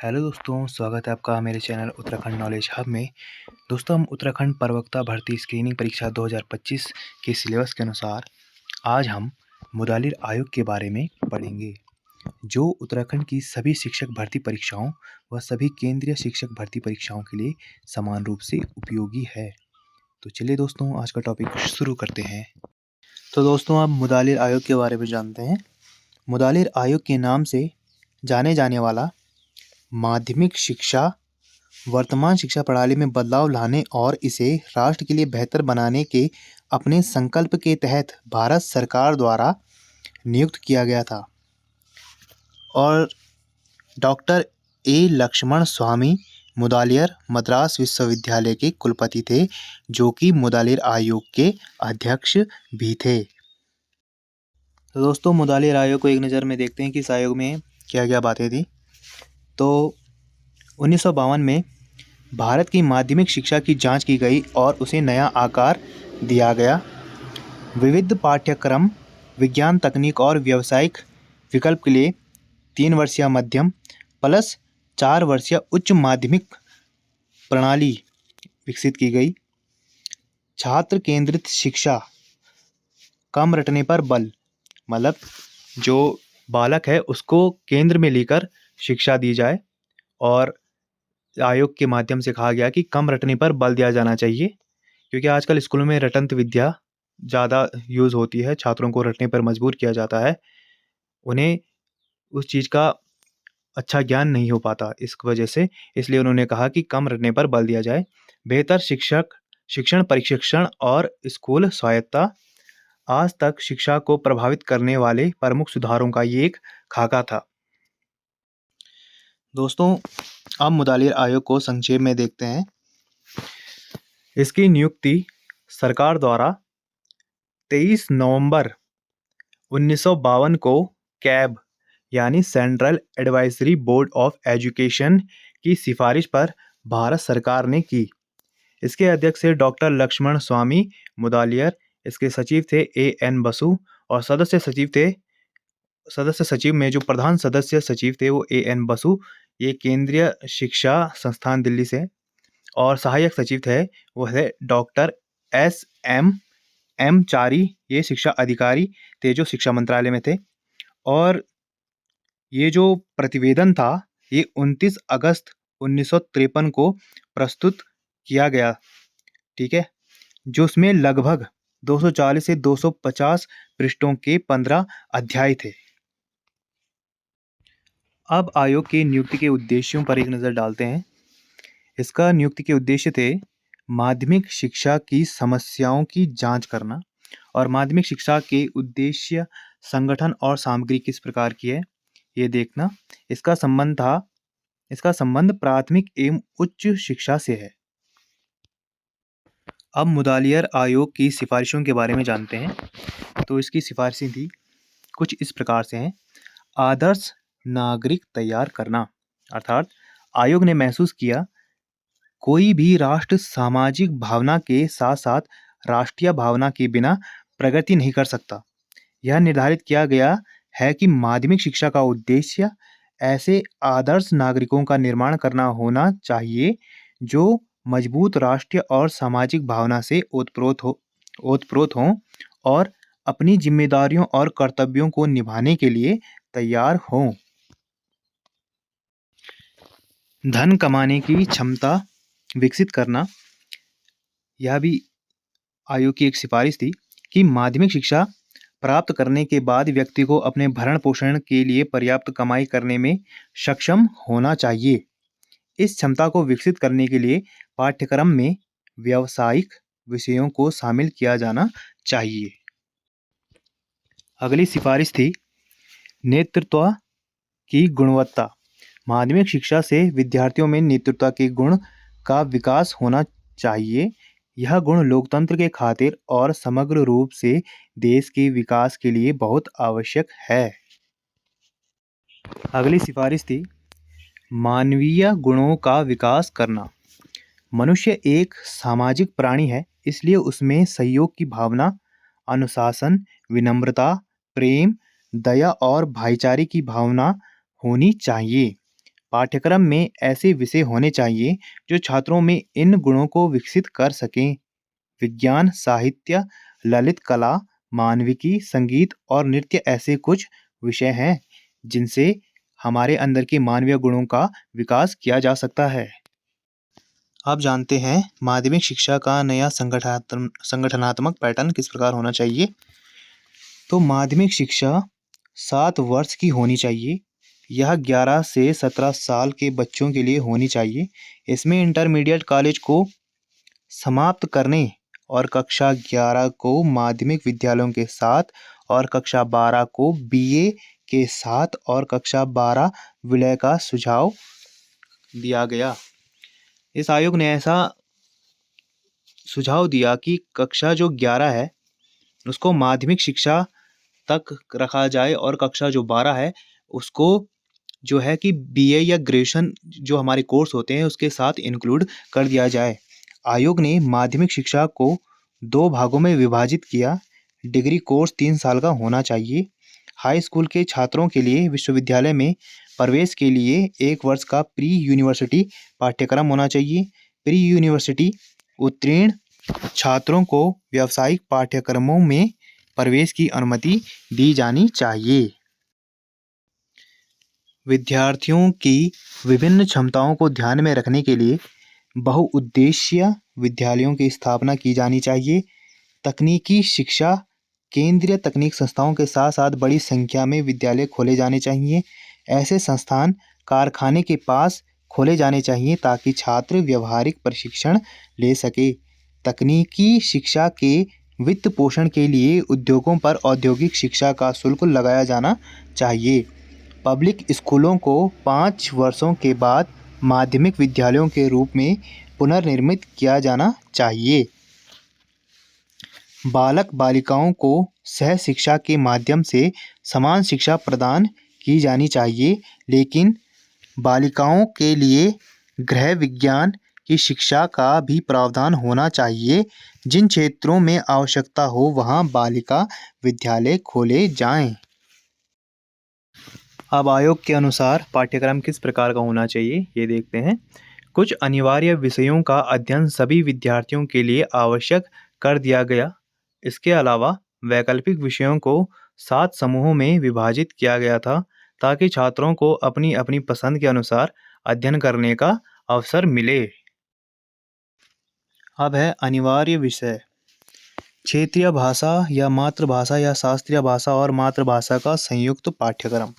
Hello दोस्तों, स्वागत है आपका मेरे चैनल उत्तराखंड नॉलेज हब में। दोस्तों, हम उत्तराखंड प्रवक्ता भर्ती स्क्रीनिंग परीक्षा 2025 के सिलेबस के अनुसार आज हम मुदालिर आयोग के बारे में पढ़ेंगे, जो उत्तराखंड की सभी शिक्षक भर्ती परीक्षाओं व सभी केंद्रीय शिक्षक भर्ती परीक्षाओं के लिए समान रूप से उपयोगी है। तो चलिए दोस्तों, आज का टॉपिक शुरू करते हैं। तो दोस्तों, अब मुदालिर आयोग के बारे में जानते हैं। मुदालिर आयोग के नाम से जाने जाने वाला माध्यमिक शिक्षा वर्तमान शिक्षा प्रणाली में बदलाव लाने और इसे राष्ट्र के लिए बेहतर बनाने के अपने संकल्प के तहत भारत सरकार द्वारा नियुक्त किया गया था और डॉक्टर ए लक्ष्मण स्वामी मुदालियर मद्रास विश्वविद्यालय के कुलपति थे, जो कि मुदालिर आयोग के अध्यक्ष भी थे। तो दोस्तों, मुदालिर आयोग को एक नज़र में देखते हैं कि इस आयोग में क्या क्या बातें थी। तो 1952 में भारत की माध्यमिक शिक्षा की जांच की गई और उसे नया आकार दिया गया। विविध पाठ्यक्रम, विज्ञान, तकनीक और व्यावसायिक विकल्प के लिए 3 वर्षीय मध्यम प्लस 4 वर्षीय उच्च माध्यमिक प्रणाली विकसित की गई। छात्र केंद्रित शिक्षा, कम रटने पर बल, मतलब जो बालक है उसको केंद्र में लेकर शिक्षा दी जाए और आयोग के माध्यम से कहा गया कि कम रटने पर बल दिया जाना चाहिए, क्योंकि आजकल स्कूलों में रटंत विद्या ज़्यादा यूज़ होती है, छात्रों को रटने पर मजबूर किया जाता है, उन्हें उस चीज़ का अच्छा ज्ञान नहीं हो पाता इस वजह से, इसलिए उन्होंने कहा कि कम रटने पर बल दिया जाए। बेहतर शिक्षण प्रशिक्षण और स्कूल स्वायत्तता आज तक शिक्षा को प्रभावित करने वाले प्रमुख सुधारों का ये एक खाका था। दोस्तों, अब मुदालिर आयोग को संक्षेप में देखते हैं। इसकी नियुक्ति सरकार द्वारा 23 नवंबर 1952 को कैब यानी central advisory board of education की सिफारिश पर भारत सरकार ने की। इसके अध्यक्ष थे डॉक्टर लक्ष्मण स्वामी मुदालियर, इसके सचिव थे A.N. बसु और सदस्य सचिव में जो प्रधान सदस्य सचिव थे वो A.N. बसु, ये केंद्रीय शिक्षा संस्थान दिल्ली से, और सहायक सचिव थे वो है डॉक्टर S.M. चारी, ये शिक्षा अधिकारी थे जो शिक्षा मंत्रालय में थे। और ये जो प्रतिवेदन था ये 29 अगस्त 1953 को प्रस्तुत किया गया, ठीक है, जो उसमें लगभग 240 से 250 पृष्ठों के 15 अध्याय थे। अब आयोग की नियुक्ति के उद्देश्यों पर एक नज़र डालते हैं। इसका नियुक्ति के उद्देश्य थे माध्यमिक शिक्षा की समस्याओं की जांच करना और माध्यमिक शिक्षा के उद्देश्य, संगठन और सामग्री किस प्रकार की है ये देखना। इसका संबंध प्राथमिक एवं उच्च शिक्षा से है। अब मुदालियर आयोग की सिफारिशों के बारे में जानते हैं। तो इसकी सिफारिशें थी कुछ इस प्रकार से हैं। आदर्श नागरिक तैयार करना, अर्थात आयोग ने महसूस किया कोई भी राष्ट्र सामाजिक भावना के साथ साथ राष्ट्रीय भावना के बिना प्रगति नहीं कर सकता। यह निर्धारित किया गया है कि माध्यमिक शिक्षा का उद्देश्य ऐसे आदर्श नागरिकों का निर्माण करना होना चाहिए जो मजबूत राष्ट्रीय और सामाजिक भावना से ओतप्रोत हों और अपनी जिम्मेदारियों और कर्तव्यों को निभाने के लिए तैयार हों। धन कमाने की क्षमता विकसित करना, यह भी आयोग की एक सिफारिश थी कि माध्यमिक शिक्षा प्राप्त करने के बाद व्यक्ति को अपने भरण पोषण के लिए पर्याप्त कमाई करने में सक्षम होना चाहिए। इस क्षमता को विकसित करने के लिए पाठ्यक्रम में व्यावसायिक विषयों को शामिल किया जाना चाहिए। अगली सिफारिश थी नेतृत्व की गुणवत्ता। माध्यमिक शिक्षा से विद्यार्थियों में नेतृत्व के गुण का विकास होना चाहिए। यह गुण लोकतंत्र के खातिर और समग्र रूप से देश के विकास के लिए बहुत आवश्यक है। अगली सिफारिश थी मानवीय गुणों का विकास करना। मनुष्य एक सामाजिक प्राणी है, इसलिए उसमें सहयोग की भावना, अनुशासन, विनम्रता, प्रेम, दया और भाईचारे की भावना होनी चाहिए। पाठ्यक्रम में ऐसे विषय होने चाहिए जो छात्रों में इन गुणों को विकसित कर सकें। विज्ञान, साहित्य, ललित कला, मानविकी, संगीत और नृत्य ऐसे कुछ विषय हैं जिनसे हमारे अंदर के मानवीय गुणों का विकास किया जा सकता है। आप जानते हैं माध्यमिक शिक्षा का नया संगठनात्मक पैटर्न किस प्रकार होना चाहिए। तो माध्यमिक शिक्षा 7 वर्ष की होनी चाहिए। यह 11 से 17 साल के बच्चों के लिए होनी चाहिए। इसमें इंटरमीडिएट कॉलेज को समाप्त करने और कक्षा 11 को माध्यमिक विद्यालयों के साथ और कक्षा 12 को बीए के साथ और कक्षा 12 विलय का सुझाव दिया गया। इस आयोग ने ऐसा सुझाव दिया कि कक्षा जो 11 है उसको माध्यमिक शिक्षा तक रखा जाए और कक्षा जो 12 है उसको जो है कि बीए या ग्रेजुएशन जो हमारे कोर्स होते हैं उसके साथ इंक्लूड कर दिया जाए। आयोग ने माध्यमिक शिक्षा को 2 भागों में विभाजित किया। डिग्री कोर्स 3 साल का होना चाहिए। हाई स्कूल के छात्रों के लिए विश्वविद्यालय में प्रवेश के लिए 1 वर्ष का प्री यूनिवर्सिटी पाठ्यक्रम होना चाहिए। प्री यूनिवर्सिटी उत्तीर्ण छात्रों को व्यावसायिक पाठ्यक्रमों में प्रवेश की अनुमति दी जानी चाहिए। विद्यार्थियों की विभिन्न क्षमताओं को ध्यान में रखने के लिए बहुउद्देशीय विद्यालयों की स्थापना की जानी चाहिए। तकनीकी शिक्षा केंद्रीय तकनीक संस्थाओं के साथ साथ बड़ी संख्या में विद्यालय खोले जाने चाहिए। ऐसे संस्थान कारखाने के पास खोले जाने चाहिए ताकि छात्र व्यावहारिक प्रशिक्षण ले सके। तकनीकी शिक्षा के वित्त पोषण के लिए उद्योगों पर औद्योगिक शिक्षा का शुल्क लगाया जाना चाहिए। पब्लिक स्कूलों को 5 वर्षों के बाद माध्यमिक विद्यालयों के रूप में पुनर्निर्मित किया जाना चाहिए। बालक बालिकाओं को सह शिक्षा के माध्यम से समान शिक्षा प्रदान की जानी चाहिए, लेकिन बालिकाओं के लिए गृह विज्ञान की शिक्षा का भी प्रावधान होना चाहिए। जिन क्षेत्रों में आवश्यकता हो वहाँ बालिका विद्यालय खोले जाएं। अब आयोग के अनुसार पाठ्यक्रम किस प्रकार का होना चाहिए ये देखते हैं। कुछ अनिवार्य विषयों का अध्ययन सभी विद्यार्थियों के लिए आवश्यक कर दिया गया। इसके अलावा वैकल्पिक विषयों को 7 समूहों में विभाजित किया गया था ताकि छात्रों को अपनी अपनी पसंद के अनुसार अध्ययन करने का अवसर मिले। अब है अनिवार्य विषय। क्षेत्रीय भाषा या मातृभाषा या शास्त्रीय भाषा और मातृभाषा का संयुक्त पाठ्यक्रम।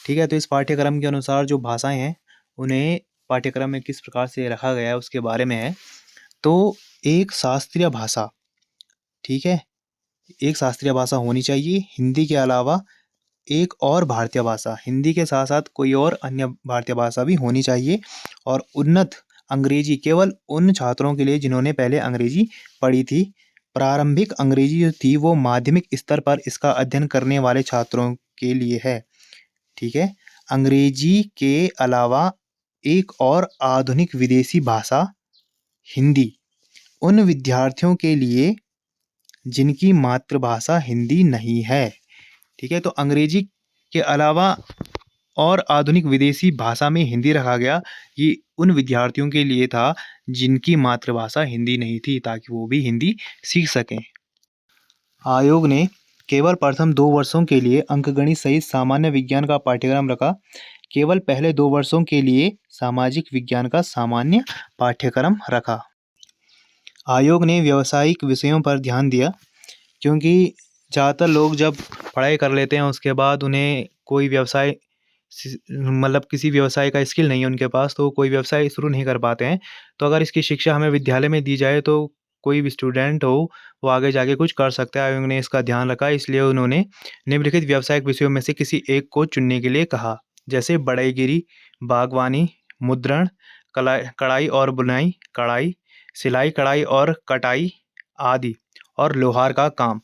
ठीक है, तो इस पाठ्यक्रम के अनुसार जो भाषाएं हैं उन्हें पाठ्यक्रम में किस प्रकार से रखा गया है उसके बारे में है। तो एक शास्त्रीय भाषा, ठीक है, एक शास्त्रीय भाषा होनी चाहिए। हिंदी के अलावा एक और भारतीय भाषा, हिंदी के साथ साथ कोई और अन्य भारतीय भाषा भी होनी चाहिए। और उन्नत अंग्रेजी केवल उन छात्रों के लिए जिन्होंने पहले अंग्रेजी पढ़ी थी। प्रारंभिक अंग्रेजी जो थी वो माध्यमिक स्तर पर इसका अध्ययन करने वाले छात्रों के लिए है। ठीक है, अंग्रेजी के अलावा एक और आधुनिक विदेशी भाषा हिंदी उन विद्यार्थियों के लिए जिनकी मातृभाषा हिंदी नहीं है। ठीक है, तो अंग्रेजी के अलावा और आधुनिक विदेशी भाषा में हिंदी रखा गया। ये उन विद्यार्थियों के लिए था जिनकी मातृभाषा हिंदी नहीं थी ताकि वो भी हिंदी सीख सकें। आयोग ने केवल प्रथम 2 वर्षों के लिए अंकगणित सहित सामान्य विज्ञान का पाठ्यक्रम रखा। केवल पहले 2 वर्षों के लिए सामाजिक विज्ञान का सामान्य पाठ्यक्रम रखा। आयोग ने व्यावसायिक विषयों पर ध्यान दिया क्योंकि ज़्यादातर लोग जब पढ़ाई कर लेते हैं उसके बाद उन्हें कोई व्यवसाय मतलब किसी व्यवसाय का स्किल नहीं है उनके पास, तो कोई व्यवसाय शुरू नहीं कर पाते हैं। तो अगर इसकी शिक्षा हमें विद्यालय में दी जाए तो कोई भी स्टूडेंट हो वो आगे जाके कुछ कर सकता है। आयोग ने इसका ध्यान रखा, इसलिए उन्होंने निम्नलिखित व्यावसायिक विषयों में से किसी एक को चुनने के लिए कहा, जैसे बढ़ईगिरी, बागवानी, मुद्रण, कढ़ाई और बुनाई, कढ़ाई, सिलाई कढ़ाई और कटाई आदि, और लोहार का काम।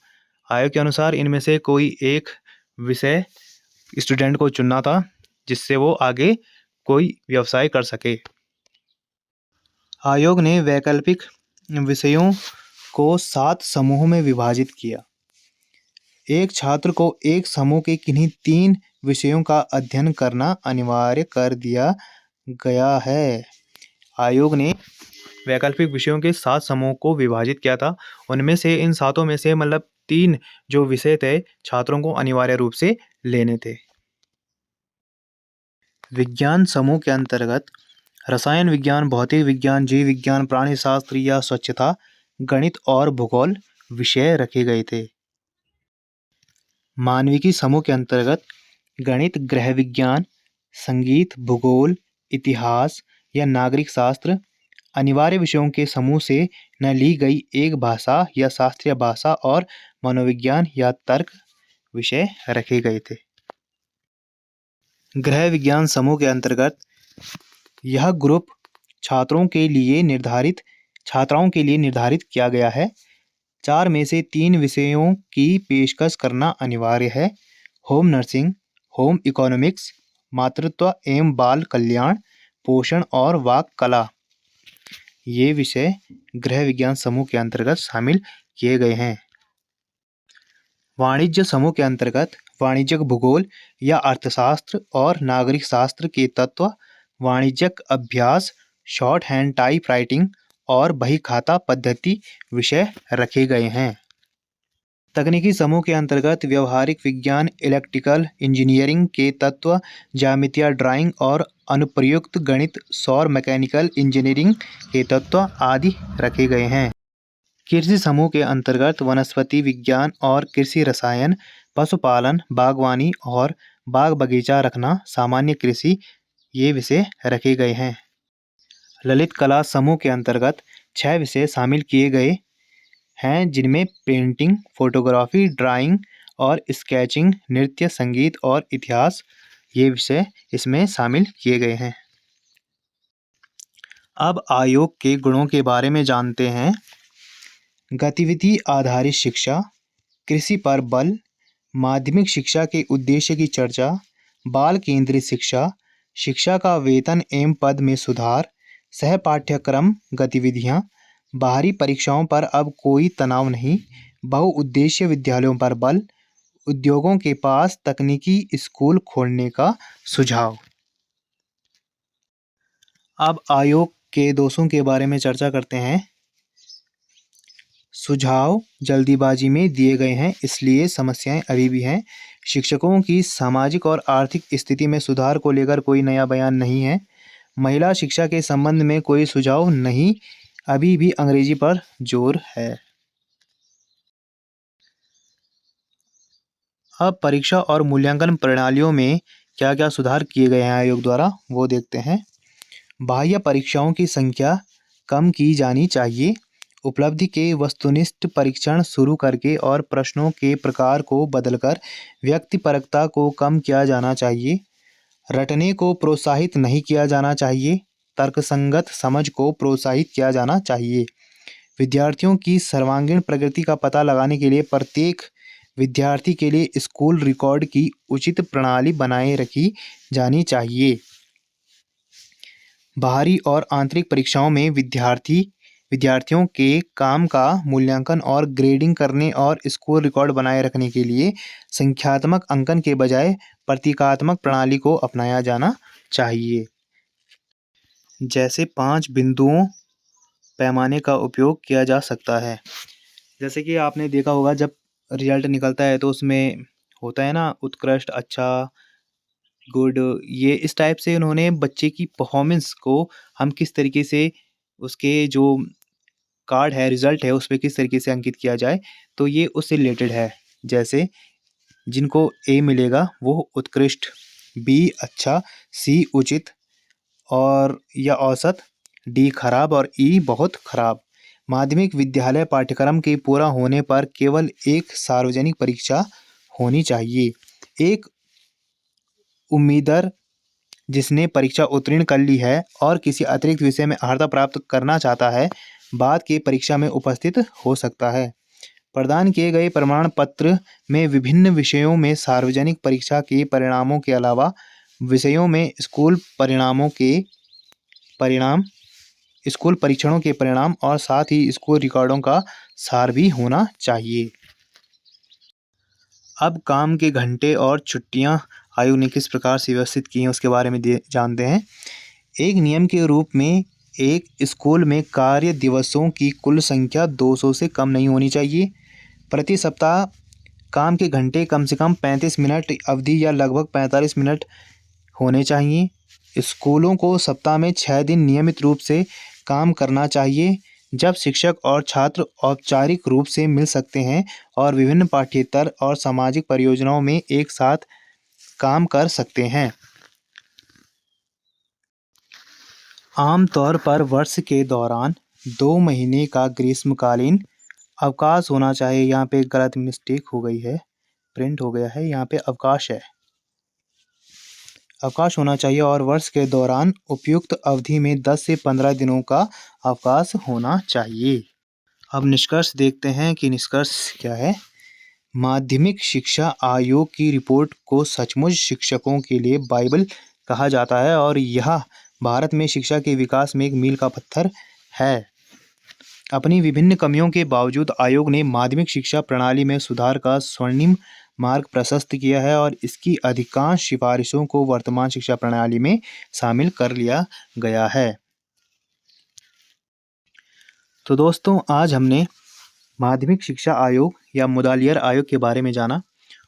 आयोग के अनुसार इनमें से कोई एक विषय स्टूडेंट को चुनना था जिससे वो आगे कोई व्यवसाय कर सके। आयोग ने वैकल्पिक विषयों को 7 समूहों में विभाजित किया। एक छात्र को एक समूह के किन्हीं 3 विषयों का अध्ययन करना अनिवार्य कर दिया गया है। आयोग ने वैकल्पिक विषयों के 7 समूहों को विभाजित किया था। उनमें से इन 7 में से मतलब 3 जो विषय थे छात्रों को अनिवार्य रूप से लेने थे। विज्ञान समूह के अंतर्गत रसायन विज्ञान, भौतिक विज्ञान, जीव विज्ञान, प्राणी शास्त्र या स्वच्छता, गणित और भूगोल विषय रखे गए थे। मानविकी समूह के अंतर्गत गणित, गृह विज्ञान, संगीत, भूगोल, इतिहास या नागरिक शास्त्र अनिवार्य विषयों के समूह से न ली गई एक भाषा या शास्त्रीय भाषा और मनोविज्ञान या तर्क विषय रखे गए थे। गृह विज्ञान समूह के अंतर्गत यह ग्रुप छात्राओं के लिए निर्धारित किया गया है। 4 में से 3 विषयों की पेशकश करना अनिवार्य है। होम नर्सिंग, होम इकोनॉमिक्स, मातृत्व एवं बाल कल्याण, पोषण और वाक कला, ये विषय गृह विज्ञान समूह के अंतर्गत शामिल किए गए हैं। वाणिज्य समूह के अंतर्गत वाणिज्यिक भूगोल या अर्थशास्त्र और नागरिक शास्त्र के तत्व, वाणिज्यिक अभ्यास, शॉर्ट हैंड टाइप राइटिंग और बही खाता पद्धति विषय रखे गए हैं। तकनीकी समूह के अंतर्गत व्यवहारिक विज्ञान, इलेक्ट्रिकल इंजीनियरिंग के तत्व, ज्यामितीय ड्राइंग और अनुप्रयुक्त गणित, सौर मैकेनिकल इंजीनियरिंग के तत्व आदि रखे गए हैं। कृषि समूह के अंतर्गत वनस्पति विज्ञान और कृषि रसायन, पशुपालन, बागवानी और बाग बगीचा रखना, सामान्य कृषि, ये विषय रखे गए हैं। ललित कला समूह के अंतर्गत 6 विषय शामिल किए गए हैं, जिनमें पेंटिंग, फोटोग्राफी, ड्राइंग और स्केचिंग, नृत्य, संगीत और इतिहास, ये विषय इसमें शामिल किए गए हैं। अब आयोग के गुणों के बारे में जानते हैं। गतिविधि आधारित शिक्षा, कृषि पर बल, माध्यमिक शिक्षा के उद्देश्य की चर्चा, बाल केंद्रित शिक्षा, शिक्षा का वेतन एवं पद में सुधार, सह पाठ्यक्रम गतिविधियाँ, बाहरी परीक्षाओं पर अब कोई तनाव नहीं, बहुउद्देशीय विद्यालयों पर बल, उद्योगों के पास तकनीकी स्कूल खोलने का सुझाव। अब आयोग के दोषों के बारे में चर्चा करते हैं। सुझाव जल्दीबाजी में दिए गए हैं, इसलिए समस्याएं अभी भी हैं। शिक्षकों की सामाजिक और आर्थिक स्थिति में सुधार को लेकर कोई नया बयान नहीं है। महिला शिक्षा के संबंध में कोई सुझाव नहीं, अभी भी अंग्रेजी पर जोर है। अब परीक्षा और मूल्यांकन प्रणालियों में क्या क्या सुधार किए गए हैं आयोग द्वारा, वो देखते हैं। बाह्य परीक्षाओं की संख्या कम की जानी चाहिए। उपलब्धि के वस्तुनिष्ठ परीक्षण शुरू करके और प्रश्नों के प्रकार को बदलकर व्यक्तिपरकता को कम किया जाना चाहिए। रटने को प्रोत्साहित नहीं किया जाना चाहिए, तर्कसंगत समझ को प्रोत्साहित किया जाना चाहिए। विद्यार्थियों की सर्वांगीण प्रगति का पता लगाने के लिए प्रत्येक विद्यार्थी के लिए स्कूल रिकॉर्ड की उचित प्रणाली बनाए रखी जानी चाहिए। बाहरी और आंतरिक परीक्षाओं में विद्यार्थियों के काम का मूल्यांकन और ग्रेडिंग करने और स्कोर रिकॉर्ड बनाए रखने के लिए संख्यात्मक अंकन के बजाय प्रतीकात्मक प्रणाली को अपनाया जाना चाहिए। जैसे 5 बिंदुओं पैमाने का उपयोग किया जा सकता है। जैसे कि आपने देखा होगा जब रिजल्ट निकलता है तो उसमें होता है ना, उत्कृष्ट, अच्छा, गुड, ये इस टाइप से उन्होंने बच्चे की परफॉर्मेंस को हम किस तरीके से उसके जो कार्ड है, रिजल्ट है, उस पे किस तरीके से अंकित किया जाए, तो ये उससे रिलेटेड है। जैसे जिनको ए मिलेगा वो उत्कृष्ट, बी अच्छा, सी उचित और या औसत, डी खराब और ई बहुत खराब। माध्यमिक विद्यालय पाठ्यक्रम के पूरा होने पर केवल एक सार्वजनिक परीक्षा होनी चाहिए। एक उम्मीदवार जिसने परीक्षा उत्तीर्ण कर ली है और किसी अतिरिक्त विषय में अर्हता प्राप्त करना चाहता है, बाद की परीक्षा में उपस्थित हो सकता है। प्रदान किए गए प्रमाण पत्र में विभिन्न विषयों में सार्वजनिक परीक्षा के परिणामों के अलावा विषयों में स्कूल परीक्षणों के परिणाम और साथ ही स्कूल रिकॉर्डों का सार भी होना चाहिए। अब काम के घंटे और छुट्टियां आयोग ने किस प्रकार से व्यवस्थित की हैं उसके बारे में जानते हैं। एक नियम के रूप में एक स्कूल में कार्य दिवसों की कुल संख्या 200 से कम नहीं होनी चाहिए। प्रति सप्ताह काम के घंटे कम से कम 35 मिनट अवधि या लगभग 45 मिनट होने चाहिए। स्कूलों को सप्ताह में 6 दिन नियमित रूप से काम करना चाहिए, जब शिक्षक और छात्र औपचारिक रूप से मिल सकते हैं और विभिन्न पाठ्येतर और सामाजिक परियोजनाओं में एक साथ काम कर सकते हैं। आमतौर पर वर्ष के दौरान 2 महीने का ग्रीष्मकालीन अवकाश होना चाहिए। यहाँ पे गलत मिस्टेक हो गई है, प्रिंट हो गया है, यहाँ पे अवकाश है। अवकाश होना चाहिए और वर्ष के दौरान उपयुक्त अवधि में 10 से 15 दिनों का अवकाश होना चाहिए। अब निष्कर्ष देखते हैं कि निष्कर्ष क्या है। माध्यमिक शिक्षा आयोग की रिपोर्ट को सचमुच शिक्षकों के लिए बाइबल कहा जाता है और यह भारत में शिक्षा के विकास में एक मील का पत्थर है। अपनी विभिन्न कमियों के बावजूद आयोग ने माध्यमिक शिक्षा प्रणाली में सुधार का स्वर्णिम मार्ग प्रशस्त किया है और इसकी अधिकांश सिफारिशों को वर्तमान शिक्षा प्रणाली में शामिल कर लिया गया है। तो दोस्तों, आज हमने माध्यमिक शिक्षा आयोग या मुदालियर आयोग के बारे में जाना।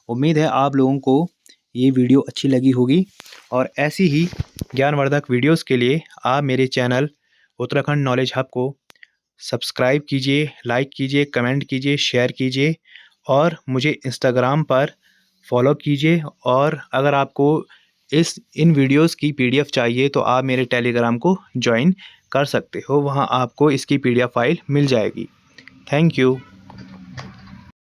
उम्मीद है आप लोगों को ये वीडियो अच्छी लगी होगी और ऐसी ही ज्ञानवर्धक वीडियोस के लिए आप मेरे चैनल उत्तराखंड नॉलेज हब को सब्सक्राइब कीजिए, लाइक कीजिए, कमेंट कीजिए, शेयर कीजिए और मुझे इंस्टाग्राम पर फॉलो कीजिए। और अगर आपको इन वीडियोस की PDF चाहिए तो आप मेरे टेलीग्राम को ज्वाइन कर सकते हो, वहाँ आपको इसकी PDF फाइल मिल जाएगी। Thank you.